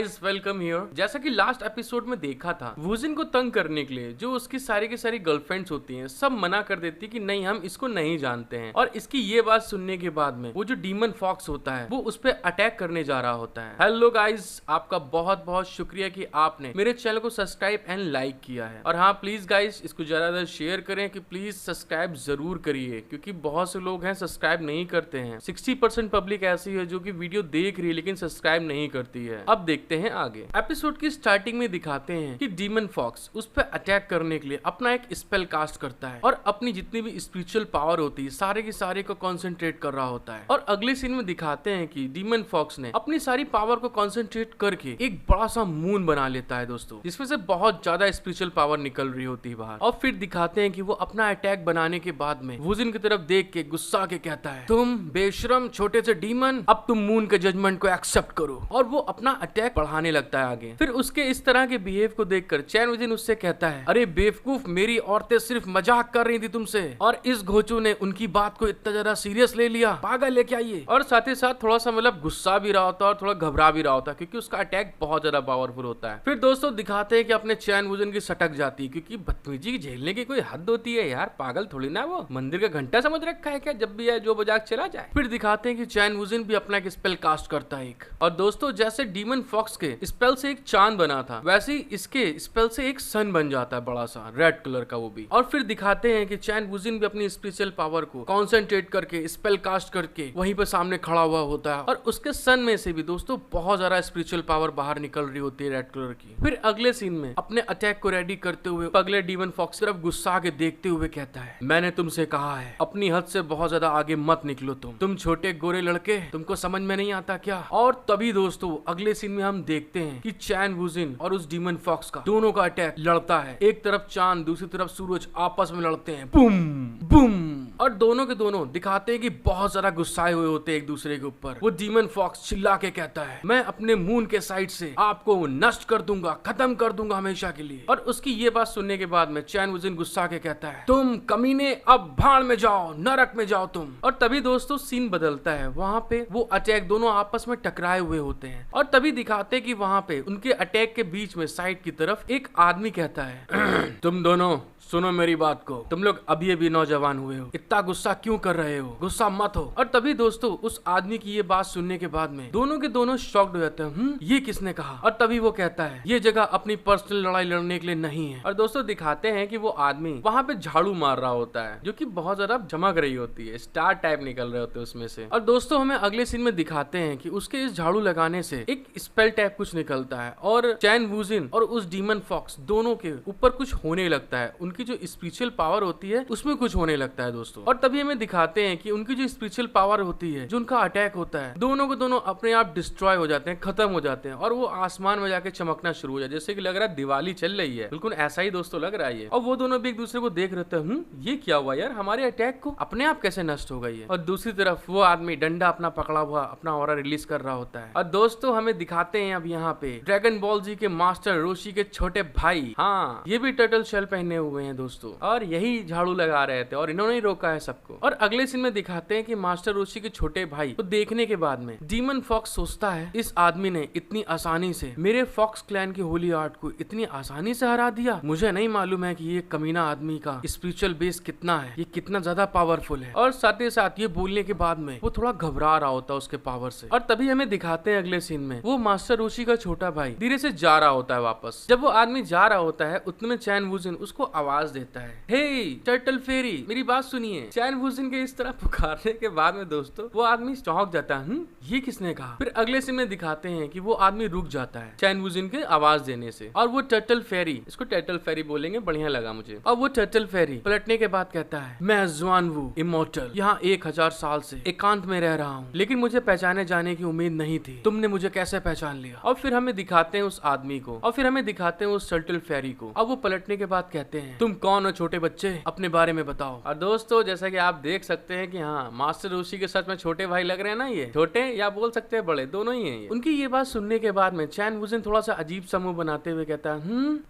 Guys, welcome here. जैसा कि last episode में देखा था, वुजिन को तंग करने के लिए जो उसकी सारी की सारी गर्लफ्रेंड्स होती हैं, सब मना कर देती कि नहीं, हम इसको नहीं जानते हैं। और इसकी ये बात सुनने के बाद में वो जो डीमन फॉक्स होता है वो उस पर अटैक करने जा रहा होता है। हेलो गाइस, आपका बहुत बहुत शुक्रिया कि आपने मेरे चैनल को सब्सक्राइब एंड लाइक किया है। और हाँ, प्लीज गाइस, इसको ज्यादा शेयर करें कि प्लीज सब्सक्राइब जरूर करिए, क्योंकि बहुत से लोग हैं सब्सक्राइब नहीं करते हैं। 60% पब्लिक ऐसी है जो कि वीडियो देख रही है लेकिन सब्सक्राइब नहीं करती है। अब देखते हैं आगे। एपिसोड की स्टार्टिंग में दिखाते हैं कि डीमन फॉक्स उस पर अटैक करने के लिए अपना एक स्पेल कास्ट करता है और अपनी जितनी भी स्पिरिचुअल पावर होती है सारे की सारे को कंसंट्रेट कर रहा होता है। और अगले सीन में दिखाते हैं कि डीमन फॉक्स ने अपनी सारी पावर को कंसंट्रेट करके एक बड़ा सा मून बना लेता है दोस्तों, जिसमें से बहुत ज्यादा स्पिरिचुअल पावर निकल रही होती है बाहर। और फिर दिखाते हैं कि वो अपना अटैक बनाने के बाद में वुजिन की तरफ देख के गुस्सा के कहता है, तुम बेशरम छोटे से डीमन, अब तुम मून के जजमेंट को एक्सेप्ट करो। और वो अपना अटैक बढ़ाने लगता है आगे। फिर उसके इस तरह के बिहेव को देखकर चैन वुजिन उससे कहता है, अरे बेवकूफ, मेरी औरतें सिर्फ मजाक कर रही थी तुमसे, और इस घोचू ने उनकी बात को इतना ज्यादा सीरियस ले लिया, पागल है क्या ये। और साथ ही साथ थोड़ा सा मतलब गुस्सा भी रहा होता है और थोड़ा घबरा भी रहा होता है, क्योंकि उसका अटैक बहुत ज्यादा पावरफुल होता है। फिर दोस्तों दिखाते हैं कि अपने चैन वुजिन की सटक जाती है, क्योंकि बदतमीजी झेलने की कोई हद होती है यार, पागल थोड़ी ना, वो मंदिर का घंटा समझ रखा है क्या, जब भी है जो बजाक चला जाए। फिर दिखाते हैं कि चैन वुजिन भी अपना एक स्पेल कास्ट करता है एक। और दोस्तों जैसे डीमन फॉक्स के स्पेल से एक चांद बना था, वैसे ही इसके स्पेल से एक सन बन जाता है बड़ा सा रेड कलर का वो भी। और फिर दिखाते हैं कि चैन वुजिन भी अपनी स्पिरिचुअल पावर को कंसंट्रेट करके स्पेल कास्ट करके वहीं पे सामने खड़ा हुआ होता है, और उसके सन में से भी दोस्तों बहुत ज्यादा स्पिरिचुअल पावर बाहर निकल रही होती है रेड कलर की। फिर अगले सीन में अपने अटैक को रेडी करते हुए अगले डीमन फॉक्स की तरफ गुस्सा के देखते हुए कहता है, मैंने तुमसे कहा है अपनी हद से बहुत ज्यादा आगे मत निकलो, तुम छोटे गोरे लड़के, तुमको समझ में नहीं आता क्या। और तभी दोस्तों अगले सीन में हम देखते हैं कि चैन वुजिन और उस डीमन फॉक्स का दोनों का अटैक लड़ता है। एक तरफ चांद, दूसरी तरफ सूरज आपस में लड़ते हैं, बूम बूम। और दोनों के दोनों दिखाते हैं कि बहुत ज्यादा गुस्साए हुए होते हैं एक दूसरे के ऊपर। वो डीमन फॉक्स चिल्ला के कहता है, मैं अपने मून के साइड से आपको नष्ट कर दूंगा, खत्म कर दूंगा हमेशा के लिए। और उसकी ये बात सुनने के बाद में चैन वुजिन गुस्सा के कहता है, तुम कमीने, अब भाड़ में जाओ, नरक में जाओ तुम। और तभी दोस्तों सीन बदलता है, वहां पे वो अटैक दोनों आपस में टकराए हुए होते हैं। और तभी दिखाते हैं कि वहां पे उनके अटैक के बीच में साइड की तरफ एक आदमी कहता है, तुम दोनों सुनो मेरी बात को, तुम लोग अभी अभी नौजवान हुए हो, इतना गुस्सा क्यों कर रहे हो, गुस्सा मत हो। और तभी दोस्तों उस आदमी की ये बात सुनने के बाद में दोनों के दोनों शॉक्ड हो जाते हैं, ये किसने कहा। और तभी वो कहता है, ये जगह अपनी पर्सनल लड़ाई लड़ने के लिए नहीं है। और दोस्तों दिखाते हैं कि वो आदमी वहाँ पे झाड़ू मार रहा होता है, जो कि बहुत ज्यादा चमक रही होती है, स्टार टाइप निकल रहे होते हैं उसमें से। और दोस्तों हमें अगले सीन में दिखाते हैं कि उसके इस झाड़ू लगाने से एक स्पेल टाइप कुछ निकलता है, और चैन वुजिन और उस डीमन फॉक्स दोनों के ऊपर कुछ होने लगता है, उनकी जो स्पिरिचुअल पावर होती है उसमें कुछ होने लगता है दोस्तों। और तभी हमें दिखाते हैं कि उनकी जो स्पिरिचुअल पावर होती है, जो उनका अटैक होता है, दोनों को दोनों अपने आप डिस्ट्रॉय हो जाते हैं, खत्म हो जाते हैं, और वो आसमान में जाके चमकना शुरू हो जाए, जैसे कि लग रहा है दिवाली चल रही है, बिल्कुल ऐसा ही दोस्तों लग रहा है। और वो दोनों भी एक दूसरे को देख रहे थे, ये क्या हुआ यार, हमारे अटैक को अपने आप कैसे नष्ट हो गई है। और दूसरी तरफ वो आदमी डंडा अपना पकड़ा हुआ अपना ऑरा रिलीज कर रहा होता है। और दोस्तों हमें दिखाते हैं अब यहाँ पे ड्रैगन बॉल जी के मास्टर रोशी के छोटे भाई, हाँ ये भी टर्टल शेल पहने हुए हैं दोस्तों, और यही झाड़ू लगा रहे थे और इन्होंने ही रोका है सबको। और अगले सीन में दिखाते हैं कि मास्टर रोशी के छोटे भाई को देखने के बाद में डीमन फॉक्स सोचता है, इस आदमी ने इतनी आसानी से मेरे फॉक्स क्लैन के होली आर्ट को इतनी आसानी से हरा दिया, मुझे नहीं मालूम है कि ये कमीना आदमी का स्पिरिचुअल बेस कितना है, ये कितना ज्यादा पावरफुल है। और साथ ही साथ ये बोलने के बाद में वो थोड़ा घबरा रहा होता है उसके पावर से। और तभी हमें दिखाते हैं अगले सीन में वो मास्टर रोशी का छोटा भाई धीरे से जा रहा होता है वापस। जब वो आदमी जा रहा होता है उतने में चैन वुजिन उसको आवाज देता है, हे टर्टल फेरी, मेरी बात सुनिए। चैन वुजिन के इस तरह पुकारने के बाद में दोस्तों वो आदमी चौंक जाता है, ये किसने कहा। फिर अगले सीन में दिखाते हैं कि वो आदमी रुक जाता है चैन वुजिन के आवाज देने से, और वो टर्टल फेरी, इसको टर्टल फेरी बोलेंगे, बढ़िया लगा मुझे। और वो टर्टल फेरी पलटने के बाद कहता है, मैं जुआनवू इमोर्टल यहाँ 1000 साल से एकांत में रह रहा हूँ, लेकिन मुझे पहचाने जाने की उम्मीद नहीं थी, तुमने मुझे कैसे पहचान लिया। और फिर हमें दिखाते हैं उस आदमी को, और फिर हमें दिखाते हैं उस टर्टल फेरी को। अब वो पलटने के बाद कहते हैं, तुम कौन हो छोटे बच्चे, अपने बारे में बताओ। और दोस्तों जैसा कि आप देख सकते हैं कि हाँ, मास्टर रोशी के सच में छोटे भाई लग रहे हैं ना, ये छोटे या बोल सकते हैं बड़े, दोनों ही हैं ये। उनकी ये बात सुनने के बाद में चैन वुजिन थोड़ा सा अजीब सा मुंह बनाते हुए कहता है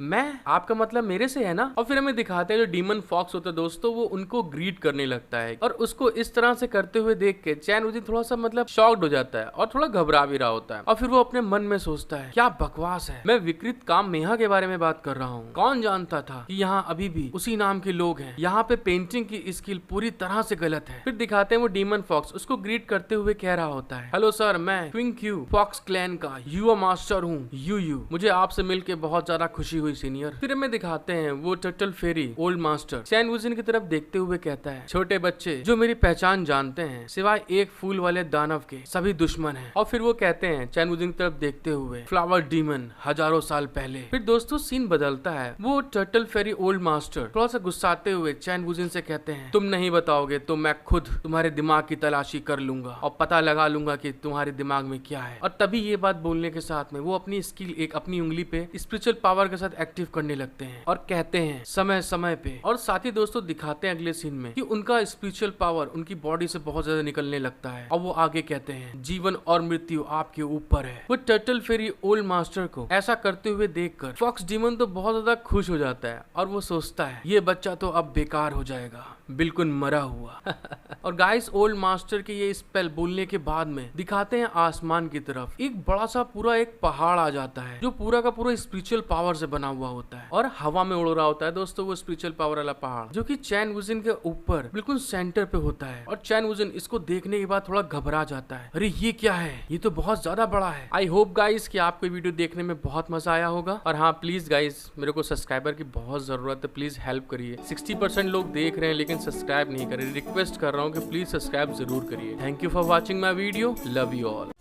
मैं, आपका मतलब मेरे से है ना। और फिर हमें दिखाते हैं जो डीमन फॉक्स होता है दोस्तों, वो उनको ग्रीट करने लगता है और उसको इस तरह से करते हुए देख के चैन वुजिन थोड़ा सा मतलब शॉक्ड हो जाता है और थोड़ा घबरा भी रहा होता है। और फिर वो अपने मन में सोचता है क्या बकवास है, मैं विकृत काम मेहा के बारे में बात कर रहा हूँ। कौन जानता था कि यहाँ अभी भी उसी नाम के लोग हैं। यहाँ पे पेंटिंग की स्किल पूरी तरह से गलत है। फिर दिखाते हैं वो डीमन फॉक्स उसको ग्रीट करते हुए कह रहा होता है, हेलो सर, मैं ट्विंक्यू फॉक्स क्लैन का युवा मास्टर हूँ यू। मुझे आपसे मिलके बहुत ज्यादा खुशी हुई सीनियर। फिर हमें दिखाते हैं वो टर्टल फेरी ओल्ड मास्टर चैन वुजिन की तरफ देखते हुए कहता है, छोटे बच्चे जो मेरी पहचान जानते हैं सिवाय एक फूल वाले दानव के सभी दुश्मन हैं। और फिर वो कहते हैं चैन वुजिन की तरफ देखते हुए, फ्लावर डीमन हजारों साल पहले। फिर दोस्तों सीन बदलता है, वो टर्टल फेरी ओल्ड मास्टर थोड़ा सा गुस्साते हुए चैन वुजिन से कहते हैं, तुम नहीं बताओगे तो मैं खुद तुम्हारे दिमाग की तलाशी कर लूंगा और पता लगा लूंगा कि तुम्हारे दिमाग में क्या है। और तभी ये बात बोलने के साथ में वो अपनी स्किल एक अपनी उंगली पे स्पिरिचुअल पावर के साथ एक्टिव करने लगते हैं और कहते हैं समय समय पे। और साथ ही दोस्तों दिखाते हैं अगले सीन में कि उनका स्पिरिचुअल पावर उनकी बॉडी से बहुत ज्यादा निकलने लगता है और वो आगे कहते हैं, जीवन और मृत्यु आपके ऊपर है। वो टर्टल फेरी ओल्ड मास्टर को ऐसा करते हुए देखकर फॉक्स डीमन तो बहुत ज्यादा खुश हो जाता है और वो सोचता है ये बच्चा तो अब बेकार हो जाएगा, बिल्कुल मरा हुआ। और गाइस ओल्ड मास्टर के ये स्पेल बोलने के बाद में दिखाते हैं आसमान की तरफ एक बड़ा सा पूरा एक पहाड़ आ जाता है जो पूरा का पूरा स्पिरिचुअल पावर से बना हुआ होता है और हवा में उड़ रहा होता है दोस्तों वो स्पिरिचुअल पावर वाला पहाड़, जो कि चैन वुजिन के ऊपर बिल्कुल सेंटर पे होता है। और चैन वुजिन इसको देखने के बाद थोड़ा घबरा जाता है, अरे ये क्या है, ये तो बहुत ज्यादा बड़ा है। आई होप गाइस कि आपको वीडियो देखने में बहुत मजा आया होगा। और हाँ प्लीज गाइस, मेरे को सब्सक्राइबर की बहुत जरूरत है, प्लीज हेल्प करिए। 60% लोग देख रहे हैं लेकिन सब्सक्राइब नहीं कर रहे, रिक्वेस्ट कर रहा हूँ कि प्लीज सब्सक्राइब जरूर करिए। Thank you for watching my video, love you all.